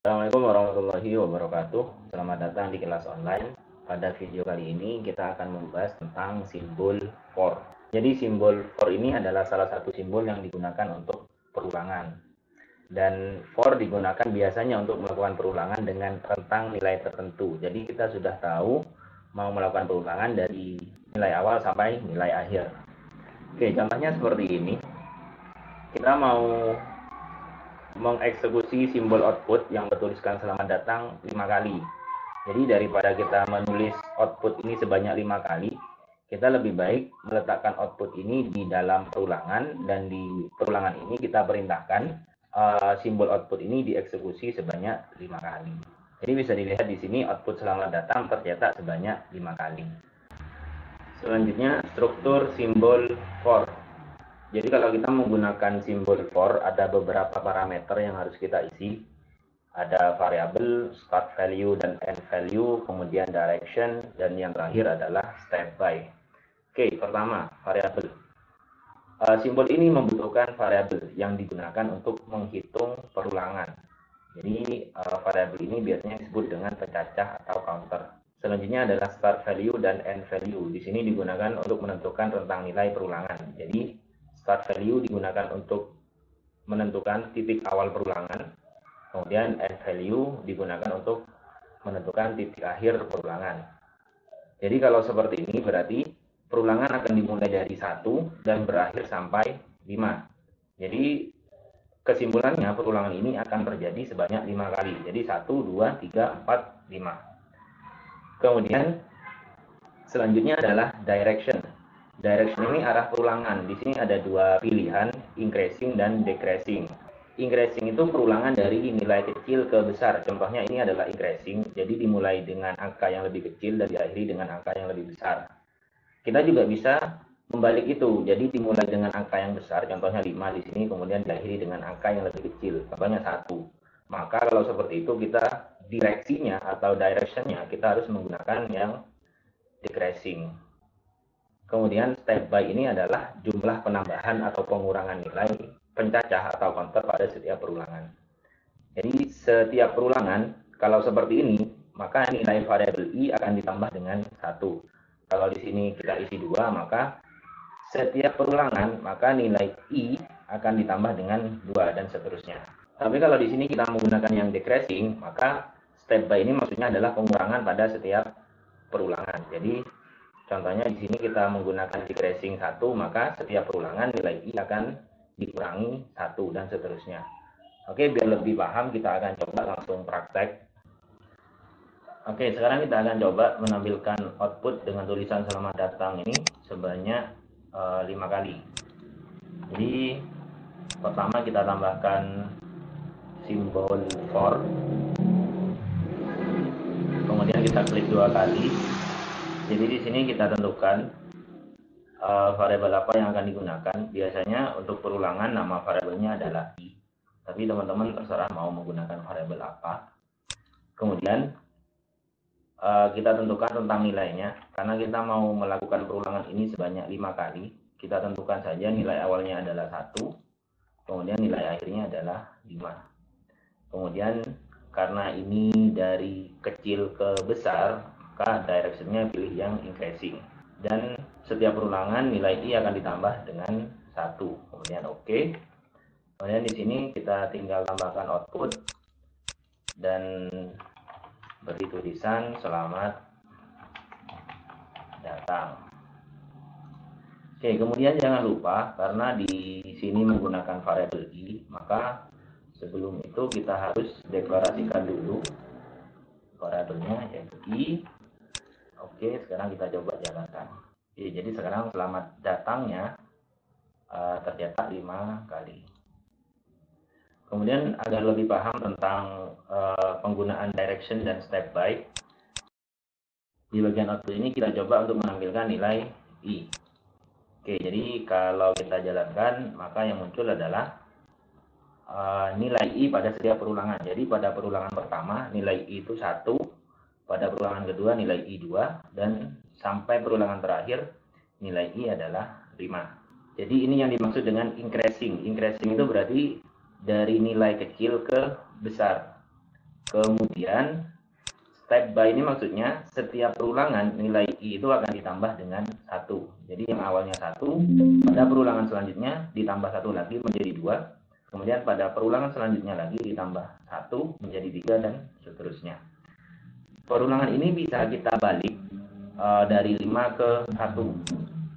Assalamualaikum warahmatullahi wabarakatuh. Selamat datang di kelas online. Pada video kali ini kita akan membahas tentang simbol for. Jadi simbol for ini adalah salah satu simbol yang digunakan untuk perulangan. Dan for digunakan biasanya untuk melakukan perulangan dengan rentang nilai tertentu. Jadi kita sudah tahu mau melakukan perulangan dari nilai awal sampai nilai akhir. Oke, contohnya seperti ini. Kita mau mengeksekusi simbol output yang bertuliskan selamat datang 5 kali. Jadi daripada kita menulis output ini sebanyak 5 kali, kita lebih baik meletakkan output ini di dalam perulangan, dan di perulangan ini kita perintahkan simbol output ini dieksekusi sebanyak 5 kali. Jadi bisa dilihat di sini output selamat datang tercetak sebanyak 5 kali. Selanjutnya struktur simbol for. Jadi kalau kita menggunakan simbol for, ada beberapa parameter yang harus kita isi. Ada variabel, start value dan end value, kemudian direction, dan yang terakhir adalah step by. Oke, pertama, variabel. Simbol ini membutuhkan variabel yang digunakan untuk menghitung perulangan. Jadi variabel ini biasanya disebut dengan pencacah atau counter. Selanjutnya adalah start value dan end value. Di sini digunakan untuk menentukan rentang nilai perulangan. Jadi start value digunakan untuk menentukan titik awal perulangan, kemudian end value digunakan untuk menentukan titik akhir perulangan. Jadi kalau seperti ini berarti perulangan akan dimulai dari 1 dan berakhir sampai 5. Jadi kesimpulannya perulangan ini akan terjadi sebanyak 5 kali. Jadi 1, 2, 3, 4, 5. Kemudian selanjutnya adalah direction. Direction ini arah perulangan. Di sini ada dua pilihan, increasing dan decreasing. Increasing itu perulangan dari nilai kecil ke besar. Contohnya ini adalah increasing, jadi dimulai dengan angka yang lebih kecil dan diakhiri dengan angka yang lebih besar. Kita juga bisa membalik itu, jadi dimulai dengan angka yang besar, contohnya 5 di sini, kemudian diakhiri dengan angka yang lebih kecil, contohnya 1. Maka kalau seperti itu kita direksinya atau directionnya kita harus menggunakan yang decreasing. Kemudian step by ini adalah jumlah penambahan atau pengurangan nilai pencacah atau counter pada setiap perulangan. Jadi setiap perulangan kalau seperti ini, maka nilai variabel i akan ditambah dengan 1. Kalau di sini kita isi 2, maka setiap perulangan maka nilai i akan ditambah dengan 2 dan seterusnya. Tapi kalau di sini kita menggunakan yang decreasing, maka step by ini maksudnya adalah pengurangan pada setiap perulangan. Jadi contohnya di sini kita menggunakan decreasing 1, maka setiap perulangan nilai i akan dikurangi 1 dan seterusnya. Oke, biar lebih paham kita akan coba langsung praktek. Oke, sekarang kita akan coba menampilkan output dengan tulisan selamat datang ini sebanyak 5 kali. Jadi pertama kita tambahkan simbol for, kemudian kita klik 2 kali. Jadi di sini kita tentukan variabel apa yang akan digunakan. Biasanya untuk perulangan nama variabelnya adalah i, tapi teman-teman terserah mau menggunakan variabel apa. Kemudian kita tentukan tentang nilainya, karena kita mau melakukan perulangan ini sebanyak 5 kali. Kita tentukan saja nilai awalnya adalah 1, kemudian nilai akhirnya adalah 5. Kemudian karena ini dari kecil ke besar, maka directionnya pilih yang increasing, dan setiap perulangan nilai i akan ditambah dengan 1. Kemudian oke. Kemudian di sini kita tinggal tambahkan output dan beri tulisan selamat datang. Oke, kemudian jangan lupa karena di sini menggunakan variabel i, maka sebelum itu kita harus deklarasikan dulu variabelnya, yaitu i. Oke, sekarang kita coba jalankan. Jadi sekarang selamat datangnya tercetak 5 kali. Kemudian agar lebih paham tentang penggunaan direction dan step by, di bagian output ini kita coba untuk menampilkan nilai i. Oke, jadi kalau kita jalankan, maka yang muncul adalah nilai i pada setiap perulangan. Jadi pada perulangan pertama nilai i itu 1, pada perulangan kedua nilai i 2, dan sampai perulangan terakhir nilai i adalah 5. Jadi ini yang dimaksud dengan increasing. Increasing itu berarti dari nilai kecil ke besar. Kemudian step by ini maksudnya setiap perulangan nilai I itu akan ditambah dengan 1. Jadi yang awalnya 1, pada perulangan selanjutnya ditambah 1 lagi menjadi 2. Kemudian pada perulangan selanjutnya lagi ditambah 1 menjadi 3 dan seterusnya. Perulangan ini bisa kita balik dari 5 ke 1.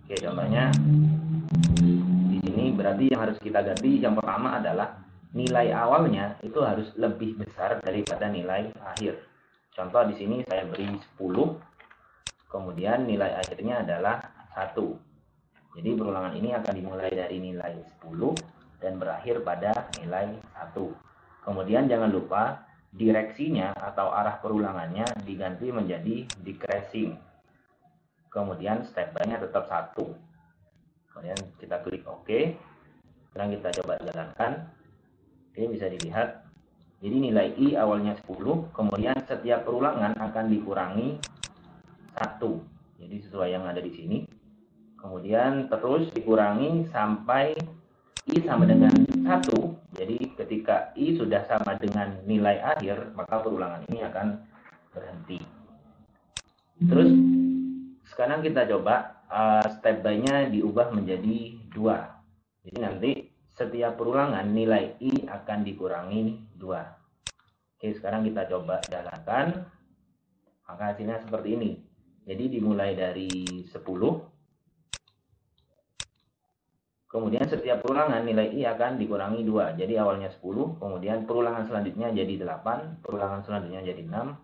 Oke, contohnya di sini berarti yang harus kita ganti yang pertama adalah nilai awalnya itu harus lebih besar daripada nilai akhir. Contoh di sini saya beri 10, kemudian nilai akhirnya adalah 1. Jadi perulangan ini akan dimulai dari nilai 10 dan berakhir pada nilai 1. Kemudian jangan lupa direksinya atau arah perulangannya diganti menjadi decreasing. Kemudian step by-nya tetap 1. Kemudian kita klik OK. Sekarang kita coba jalankan. Oke, bisa dilihat. Jadi nilai I awalnya 10, kemudian setiap perulangan akan dikurangi 1. Jadi sesuai yang ada di sini. Kemudian terus dikurangi sampai I sama dengan 1. Jadi ketika I sudah sama dengan nilai akhir, maka perulangan ini akan berhenti. Terus sekarang kita coba step by-nya diubah menjadi 2. Jadi nanti setiap perulangan nilai I akan dikurangi 2. Oke, sekarang kita coba jalankan. Maka hasilnya seperti ini. Jadi dimulai dari 10. Kemudian setiap perulangan nilai I akan dikurangi 2. Jadi awalnya 10, kemudian perulangan selanjutnya jadi 8, perulangan selanjutnya jadi 6.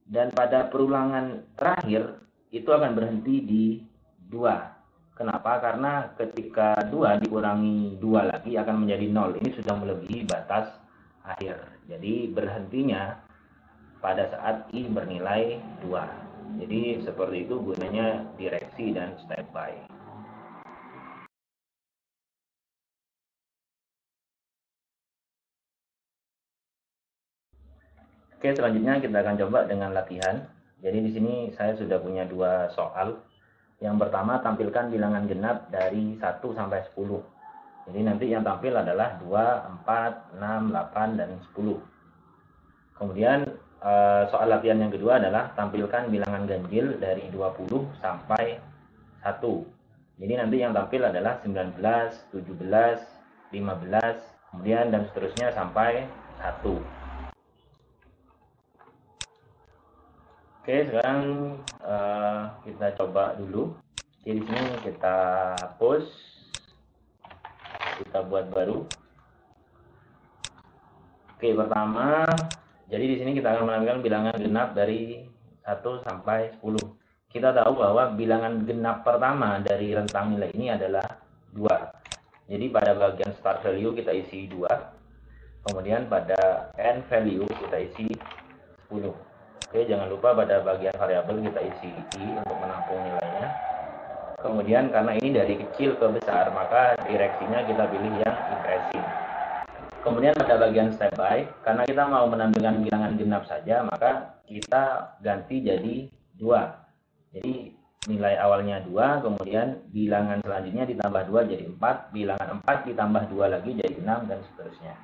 Dan pada perulangan terakhir itu akan berhenti di 2. Kenapa? Karena ketika 2 dikurangi 2 lagi akan menjadi 0. Ini sudah melebihi batas akhir. Jadi berhentinya pada saat I bernilai 2. Jadi seperti itu gunanya direksi dan step by. Oke, selanjutnya kita akan coba dengan latihan. Jadi di sini saya sudah punya 2 soal. Yang pertama, tampilkan bilangan genap dari 1 sampai 10. Jadi nanti yang tampil adalah 2, 4, 6, 8, dan 10. Kemudian soal latihan yang kedua adalah tampilkan bilangan ganjil dari 20 sampai 1. Jadi nanti yang tampil adalah 19, 17, 15, kemudian dan seterusnya sampai 1. Oke, sekarang kita coba dulu. Jadi di sini kita hapus, kita buat baru. Oke, pertama, jadi di sini kita akan menampilkan bilangan genap dari 1 sampai 10. Kita tahu bahwa bilangan genap pertama dari rentang nilai ini adalah 2. Jadi pada bagian start value kita isi 2. Kemudian pada end value kita isi 10. Oke, jangan lupa pada bagian variabel kita isi I untuk menampung nilainya. Kemudian karena ini dari kecil ke besar, maka direksinya kita pilih yang increasing. Kemudian pada bagian step by, karena kita mau menampilkan bilangan genap saja, maka kita ganti jadi 2. Jadi nilai awalnya 2, kemudian bilangan selanjutnya ditambah 2 jadi 4, bilangan 4 ditambah 2 lagi jadi 6, dan seterusnya.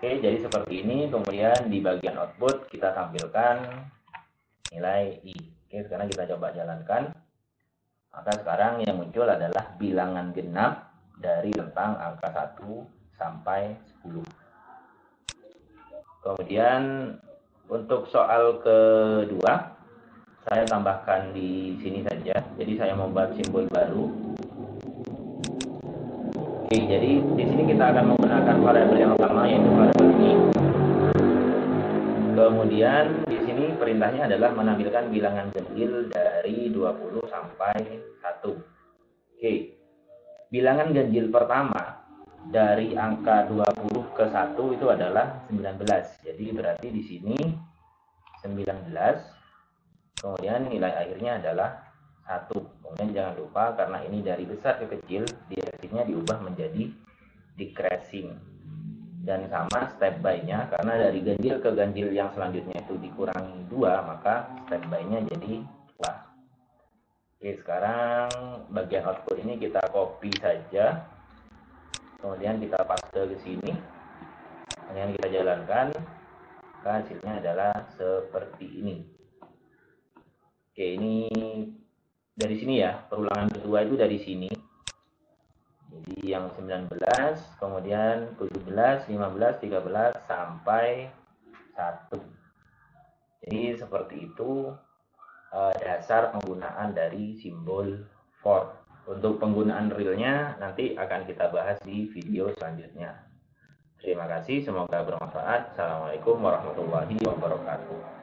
Oke, jadi seperti ini. Kemudian di bagian output kita tampilkan nilai I. Oke, sekarang kita coba jalankan. Maka sekarang yang muncul adalah bilangan genap dari rentang angka 1 sampai 10. Kemudian untuk soal kedua, saya tambahkan di sini saja. Jadi saya membuat simbol baru. Oke, jadi di sini kita akan menggunakan variabel yang sama, yaitu variabel I. Kemudian di sini perintahnya adalah menampilkan bilangan ganjil dari 20 sampai 1. Oke. Bilangan ganjil pertama dari angka 20 ke 1 itu adalah 19. Jadi berarti di sini 19. Kemudian nilai akhirnya adalah 1. Kemudian jangan lupa karena ini dari besar ke kecil, direksinya diubah menjadi decreasing. Dan sama step by-nya, karena dari ganjil ke ganjil yang selanjutnya itu dikurangi 2, maka step by-nya jadi 2. Oke, sekarang bagian output ini kita copy saja. Kemudian kita paste ke sini. Kemudian kita jalankan, maka hasilnya adalah seperti ini. Oke, ini dari sini ya, perulangan kedua itu dari sini. Jadi yang 19, kemudian 17, 15, 13 sampai 1. Jadi seperti itu dasar penggunaan dari simbol for. Untuk penggunaan realnya nanti akan kita bahas di video selanjutnya. Terima kasih, semoga bermanfaat. Assalamualaikum warahmatullahi wabarakatuh.